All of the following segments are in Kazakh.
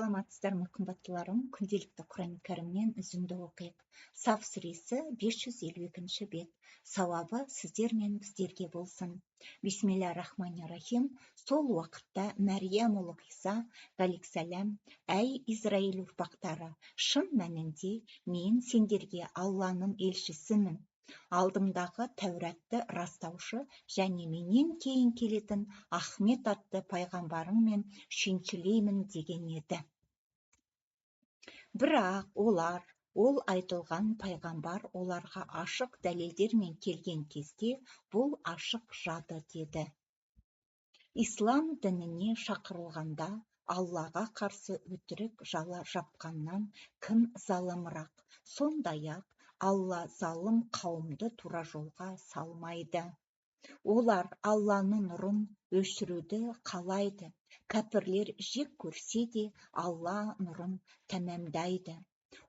саламатсыздар ма қымбаттыларым? Күнделікті Құран кәрімнен үзінді оқиық. Саф сүресі 552 бет. Сауабы сіздер мен біздерге болсын. Бисмилля-рахмани-рахим. Сол уақытта Мәрия ұлы Иса алейхиссалам: әй Израиль ұрпақтары, шын мәнінде мен сендерге Алланың елшісімін. Алдымдағы Тәуратты растаушы және менен кейін келетін Ахмет атты пайғамбарыңмен шүйіншілеймін деген еді. Бірақ ол айтылған пайғамбар оларға ашық дәлелдермен келген кезде бұл ашық жады деді. Ислам дініне шақырылғанда Аллаға қарсы өтірік жала жапқаннан кім залымырақ? Сондай-ақ Алла залым қауымды тура жолға салмайды. Олар Алланың нұрын өшіруді қалайды. Кәпірлер жек көрсе де Алла нұрын тәмәмдайды.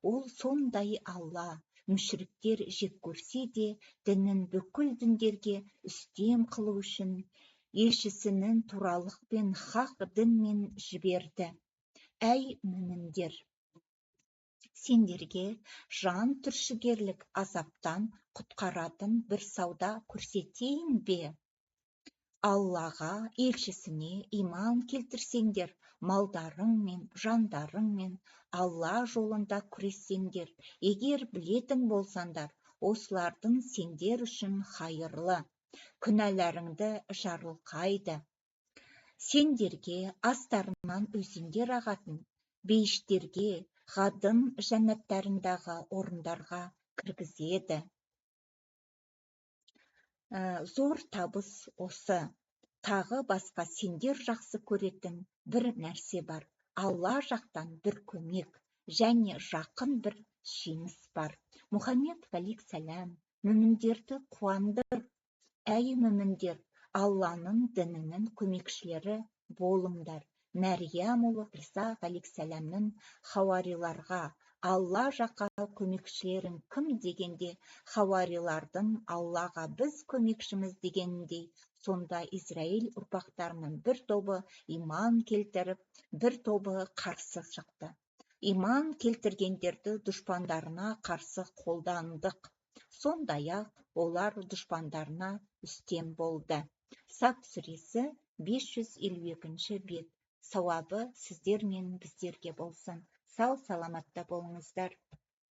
Ол сондай Алла, мүшриктер жек көрсе де дінін бүкіл діндерге үстем қылу үшін елшісінің туралық пен хақ дінмен жіберді. Әй мүміндер! Сендерге жан түршігерлік азаптан құтқаратын бір сауда көрсетейін бе? Аллаға, елшісіне иман келтірсеңдер, малдарыңмен, жандарыңмен Алла жолында күрессеңдер, егер білетін болсаңдар, осылардың сендер үшін хайырлы, күнәларыңды жарылқайды. Сендерге астарынан өзендер ағатын, бейіштерге, ғадын жәннаттарындағы орындарға кіргізеді. Зор табыс осы. Тағы басқа сендер жақсы көретін бір нәрсе бар. Алла жақтан бір көмек және жақын бір жеңіс бар. Мұхаммед алейхиссалам мүміндерді қуандыр. Әй мүміндер, Алланың дінінің көмекшілері болыңдар. Мәрия ұлы Иса алейхиссаламның хауариларға: Алла жаққа көмекшілерің кім дегенде, хауарилардың Аллаға біз көмекшіміз дегеніндей, сонда Израиль ұрпақтарының бір тобы иман келтіріп, бір тобы қарсы шықты. Иман келтіргендерді дұшпандарына қарсы қолдандық. Сондай-ақ олар дұшпандарына үстем болды. Саф сүресі 552 бет. Сауабы сіздер мен біздерге болсын. Сау саламатта болыңыздар.